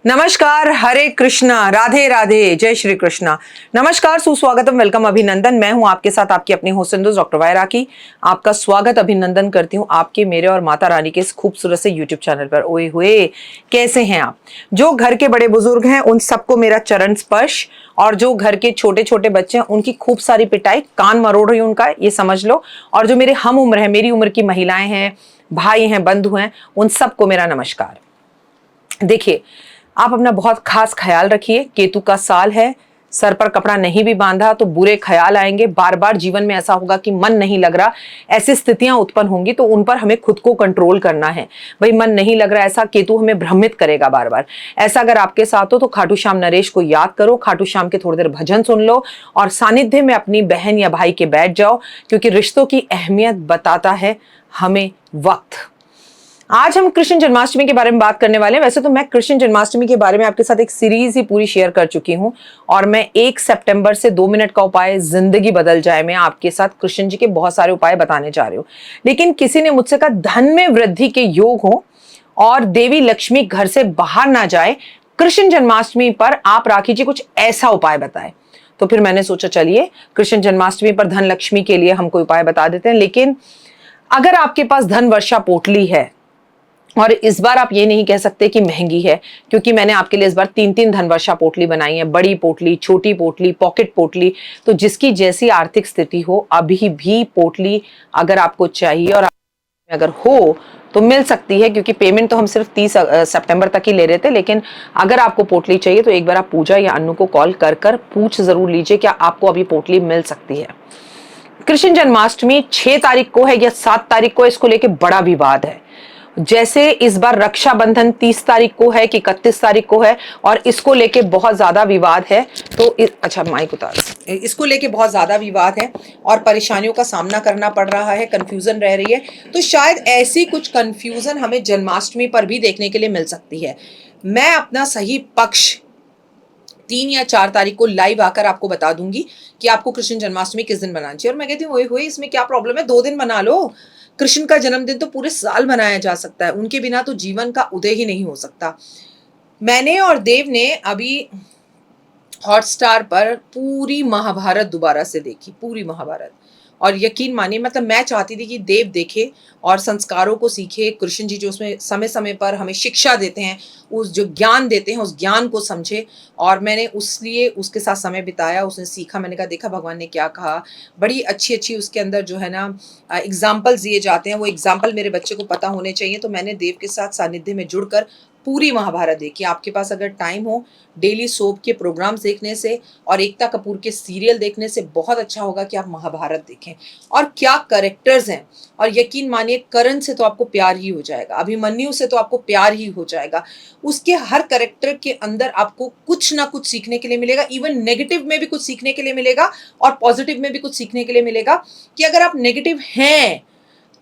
नमस्कार, हरे कृष्णा, राधे राधे, जय श्री कृष्णा। नमस्कार, सुस्वागतम, वेलकम, अभिनंदन। मैं हूं आपके साथ आपकी अपनी होस्ट डॉक्टर वायरा की। आपका स्वागत अभिनंदन करती हूं आपके, मेरे और माता रानी के इस खूबसूरत से यूट्यूब चैनल पर। ओए हुए, कैसे हैं आप? जो घर के बड़े बुजुर्ग हैं उन सबको मेरा चरण स्पर्श, और जो घर के छोटे छोटे बच्चे हैं उनकी खूब सारी पिटाई, कान मरोड़ रही उनका, ये समझ लो। और जो मेरे हम उम्र है, मेरी उम्र की महिलाएं हैं, भाई हैं, बंधु हैं, उन सबको मेरा नमस्कार। देखिए, आप अपना बहुत खास ख्याल रखिए। केतु का साल है, सर पर कपड़ा नहीं भी बांधा तो बुरे ख्याल आएंगे। बार बार जीवन में ऐसा होगा कि मन नहीं लग रहा, ऐसी स्थितियां उत्पन्न होंगी, तो उन पर हमें खुद को कंट्रोल करना है। भाई मन नहीं लग रहा, ऐसा केतु हमें भ्रमित करेगा बार बार। ऐसा अगर आपके साथ हो तो खाटू श्याम नरेश को याद करो, खाटू श्याम के थोड़ी देर भजन सुन लो और सानिध्य में अपनी बहन या भाई के बैठ जाओ, क्योंकि रिश्तों की अहमियत बताता है हमें वक्त। आज हम कृष्ण जन्माष्टमी के बारे में बात करने वाले हैं। वैसे तो मैं कृष्ण जन्माष्टमी के बारे में आपके साथ एक सीरीज ही पूरी शेयर कर चुकी हूं, और मैं 1 सितंबर से 2 मिनट का उपाय जिंदगी बदल जाए में आपके साथ कृष्ण जी के बहुत सारे उपाय बताने जा रही हूं। लेकिन किसी ने मुझसे कहा धन में वृद्धि के योग हो और देवी लक्ष्मी घर से बाहर ना जाए, कृष्ण जन्माष्टमी पर आप राखी जी कुछ ऐसा उपाय बताएं। तो फिर मैंने सोचा चलिए कृष्ण जन्माष्टमी पर धन लक्ष्मी के लिए हम कोई उपाय बता देते हैं। लेकिन अगर आपके पास धन वर्षा पोटली है, और इस बार आप ये नहीं कह सकते कि महंगी है, क्योंकि मैंने आपके लिए इस बार 3-3 धनवर्षा पोटली बनाई है, बड़ी पोटली, छोटी पोटली, पॉकेट पोटली। तो जिसकी जैसी आर्थिक स्थिति हो, अभी भी पोटली अगर आपको चाहिए और अगर हो तो मिल सकती है, क्योंकि पेमेंट तो हम सिर्फ 30 सितंबर तक ही ले रहे थे। लेकिन अगर आपको पोटली चाहिए तो एक बार आप पूजा या अन्नू को कॉल कर कर पूछ जरूर लीजिए क्या आपको अभी पोटली मिल सकती है। कृष्ण जन्माष्टमी 6 तारीख को है या 7 तारीख को, इसको लेके बड़ा विवाद है। जैसे इस बार रक्षाबंधन 30 तारीख को है कि 31 तारीख को है, और इसको लेके बहुत ज्यादा विवाद है। तो अच्छा माइक उतार, इसको लेके बहुत ज्यादा विवाद है और परेशानियों का सामना करना पड़ रहा है, कंफ्यूजन रह रही है। तो शायद ऐसी कुछ कंफ्यूजन हमें जन्माष्टमी पर भी देखने के लिए मिल सकती है। मैं अपना सही पक्ष 3 या 4 तारीख को लाइव आकर आपको बता दूंगी कि आपको कृष्ण जन्माष्टमी किस दिन मनानी चाहिए। और मैं कहती हूँ ओए होए, इसमें क्या प्रॉब्लम है, 2 दिन मना लो। कृष्ण का जन्मदिन तो पूरे साल मनाया जा सकता है, उनके बिना तो जीवन का उदय ही नहीं हो सकता। मैंने और देव ने अभी हॉटस्टार पर पूरी महाभारत दोबारा से देखी, पूरी महाभारत। और यकीन मानिए, मतलब मैं चाहती थी कि देव देखे और संस्कारों को सीखे। कृष्ण जी जो उसमें समय समय पर हमें शिक्षा देते हैं, उस जो ज्ञान देते हैं उस ज्ञान को समझे। और मैंने उसलिए उसके साथ समय बिताया, उसने सीखा, मैंने कहा देखा भगवान ने क्या कहा। बड़ी अच्छी अच्छी उसके अंदर जो है ना एग्जाम्पल्स दिए जाते हैं, वो एग्जाम्पल मेरे बच्चे को पता होने चाहिए। तो मैंने देव के साथ सानिध्य में जुड़कर पूरी महाभारत देखी। आपके पास अगर टाइम हो, डेली सोप के प्रोग्राम्स देखने से और एकता कपूर के सीरियल देखने से बहुत अच्छा होगा कि आप महाभारत देखें। और क्या कैरेक्टर्स हैं, और यकीन मानिए करण से तो आपको प्यार ही हो जाएगा, अभिमन्यु से तो आपको प्यार ही हो जाएगा। उसके हर कैरेक्टर के अंदर आपको कुछ ना कुछ सीखने के लिए मिलेगा। इवन नेगेटिव में भी कुछ सीखने के लिए मिलेगा और पॉजिटिव में भी कुछ सीखने के लिए मिलेगा। कि अगर आप नेगेटिव हैं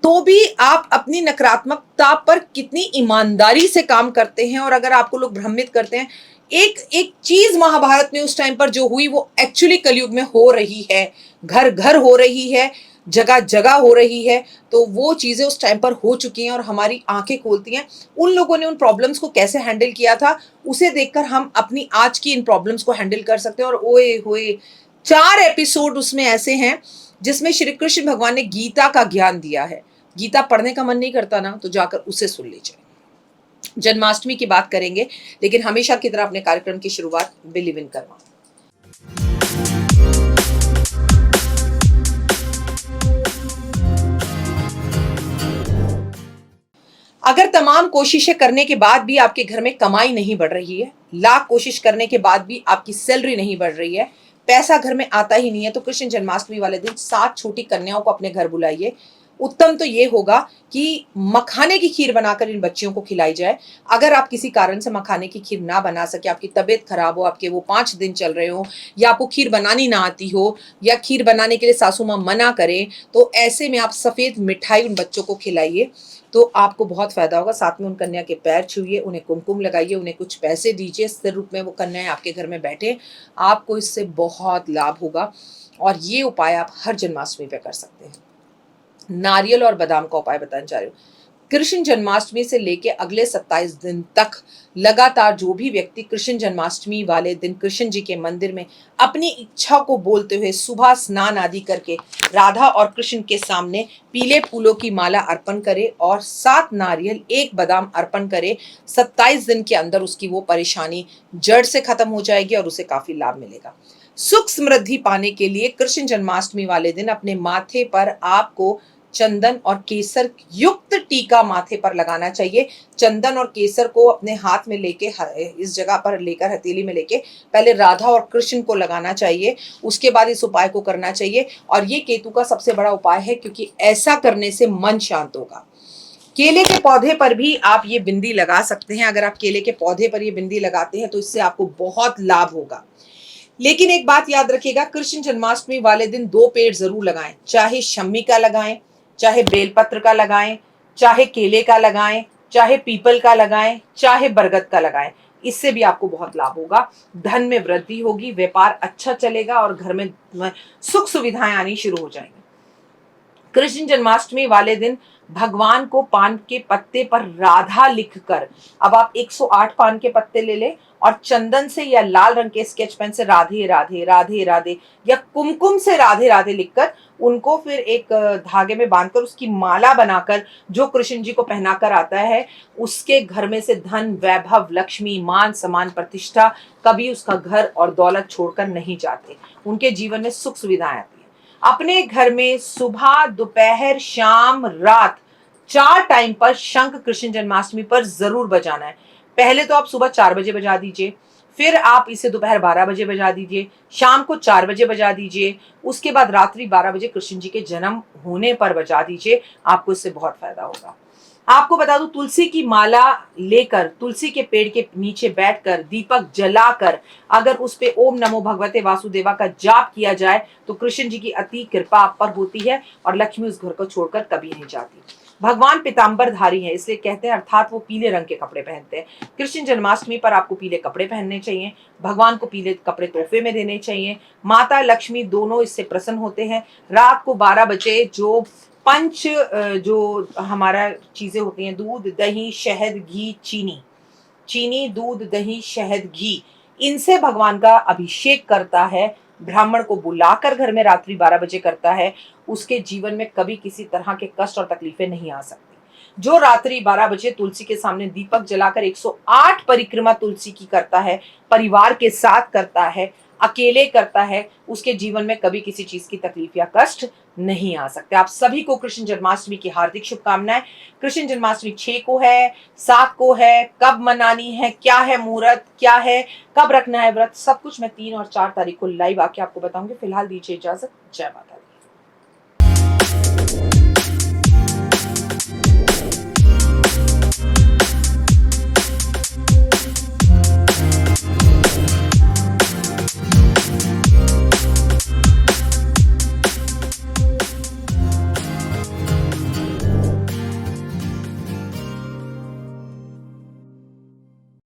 तो भी आप अपनी नकारात्मकता पर कितनी ईमानदारी से काम करते हैं। और अगर आपको लोग भ्रमित करते हैं, एक एक चीज महाभारत में उस टाइम पर जो हुई वो एक्चुअली कलयुग में हो रही है, घर घर हो रही है, जगह जगह हो रही है। तो वो चीजें उस टाइम पर हो चुकी हैं और हमारी आंखें खोलती हैं। उन लोगों ने उन प्रॉब्लम्स को कैसे हैंडल किया था, उसे देखकर हम अपनी आज की इन प्रॉब्लम्स को हैंडल कर सकते हैं। और ओए होए, 4 एपिसोड उसमें ऐसे हैं जिसमें श्री कृष्ण भगवान ने गीता का ज्ञान दिया है। गीता पढ़ने का मन नहीं करता ना, तो जाकर उसे सुन लीजिए। जन्माष्टमी की बात करेंगे, लेकिन हमेशा की तरह अपने कार्यक्रम की शुरुआत बिलीव इन करवा। अगर तमाम कोशिशें करने के बाद भी आपके घर में कमाई नहीं बढ़ रही है, लाख कोशिश करने के बाद भी आपकी सैलरी नहीं बढ़ रही है, पैसा घर में आता ही नहीं है, तो कृष्ण जन्माष्टमी वाले दिन 7 छोटी कन्याओं को अपने घर बुलाइए। उत्तम तो ये होगा कि मखाने की खीर बनाकर इन बच्चियों को खिलाई जाए। अगर आप किसी कारण से मखाने की खीर ना बना सके, आपकी तबीयत खराब हो, आपके वो 5 दिन चल रहे हो, या आपको खीर बनानी ना आती हो, या खीर बनाने के लिए सासू माँ मना करें, तो ऐसे में आप सफेद मिठाई उन बच्चों को खिलाइए, तो आपको बहुत फायदा होगा। साथ में उन कन्या के पैर छुइए, उन्हें कुमकुम लगाइए, उन्हें कुछ पैसे दीजिए, स्थिर रूप में वो कन्याएं आपके घर में बैठे। आपको इससे बहुत लाभ होगा। और ये उपाय आप हर जन्माष्टमी पे कर सकते हैं। नारियल और बादाम का उपाय बताने जा रही हूँ। कृष्ण जन्माष्टमी से लेके अगले 27 दिन तक लगातार जो भी व्यक्ति कृष्ण जन्माष्टमी वाले दिन कृष्ण जी के मंदिर में अपनी इच्छा को बोलते हुए सुबह स्नान आदि करके राधा और कृष्ण के सामने पीले फूलों की माला अर्पण करे और 7 नारियल 1 बादाम अर्पण करे, 27 दिन के अंदर उसकी वो परेशानी जड़ से खत्म हो जाएगी और उसे काफी लाभ मिलेगा। सुख समृद्धि पाने के लिए कृष्ण जन्माष्टमी वाले दिन अपने माथे पर आपको चंदन और केसर युक्त टीका माथे पर लगाना चाहिए। चंदन और केसर को अपने हाथ में लेके इस जगह पर लेकर हथेली में लेके पहले राधा और कृष्ण को लगाना चाहिए, उसके बाद इस उपाय को करना चाहिए। और ये केतु का सबसे बड़ा उपाय है, क्योंकि ऐसा करने से मन शांत होगा। केले के पौधे पर भी आप ये बिंदी लगा सकते हैं। अगर आप केले के पौधे पर ये बिंदी लगाते हैं तो इससे आपको बहुत लाभ होगा। लेकिन एक बात याद रखिएगा, कृष्ण जन्माष्टमी वाले दिन 2 पेड़ जरूर लगाएं, चाहे शम्मी का लगाएं, चाहे बेलपत्र का लगाएं, चाहे केले का लगाएं, चाहे पीपल का लगाएं, चाहे बरगद का लगाएं। इससे भी आपको बहुत लाभ होगा, धन में वृद्धि होगी, व्यापार अच्छा चलेगा और घर में सुख सुविधाएं आनी शुरू हो जाएंगी। कृष्ण जन्माष्टमी वाले दिन भगवान को पान के पत्ते पर राधा लिखकर, अब आप 108 पान के पत्ते ले लें और चंदन से या लाल रंग के स्केच पेन से राधे राधे राधे राधे या कुमकुम से राधे राधे लिखकर उनको फिर एक धागे में बांधकर उसकी माला बनाकर जो कृष्ण जी को पहनाकर आता है, उसके घर में से धन, वैभव, लक्ष्मी, मान, सम्मान, प्रतिष्ठा कभी उसका घर और दौलत छोड़कर नहीं जाते। उनके जीवन में सुख सुविधाएं आती है। अपने घर में सुबह, दोपहर, शाम, रात 4 टाइम पर शंख कृष्ण जन्माष्टमी पर जरूर बजाना है। पहले तो आप सुबह 4 बजे बजा दीजिए, फिर आप इसे दोपहर 12 बजे बजा दीजिए, शाम को 4 बजे बजा दीजिए, उसके बाद रात्रि 12 बजे कृष्ण जी के जन्म होने पर बजा दीजिए। आपको इससे बहुत फायदा होगा। आपको बता दूं, तुलसी की माला लेकर तुलसी के पेड़ के नीचे बैठकर दीपक जलाकर अगर उस पे ओम नमो भगवते वासुदेवा का जाप किया जाए तो कृष्ण जी की अति कृपा आप पर होती है और लक्ष्मी उस घर को छोड़कर कभी नहीं जाती। भगवान पीताम्बरधारी हैं, इसलिए कहते हैं, अर्थात वो पीले रंग के कपड़े पहनते हैं। कृष्ण जन्माष्टमी पर आपको पीले कपड़े पहनने चाहिए, भगवान को पीले कपड़े तोहफे में देने चाहिए। माता लक्ष्मी दोनों इससे प्रसन्न होते हैं। रात को 12 बजे जो पंच जो हमारा चीजें होती हैं, दूध, दही, शहद, घी, चीनी, दूध, दही, शहद, घी, इनसे भगवान का अभिषेक करता है, ब्राह्मण को बुलाकर घर में रात्रि 12 बजे करता है, उसके जीवन में कभी किसी तरह के कष्ट और तकलीफें नहीं आ सकती। जो रात्रि 12 बजे तुलसी के सामने दीपक जलाकर 108 परिक्रमा तुलसी की करता है, परिवार के साथ करता है, अकेले करता है, उसके जीवन में कभी किसी चीज की तकलीफ या कष्ट नहीं आ सकते। आप सभी को कृष्ण जन्माष्टमी की हार्दिक शुभकामनाएं। कृष्ण जन्माष्टमी 6 को है, 7 को है, कब मनानी है, क्या है मुहूर्त, क्या है, कब रखना है व्रत, सब कुछ मैं 3 और 4 तारीख को लाइव आके आपको बताऊंगी। फिलहाल दीजिए इजाजत। जय माता।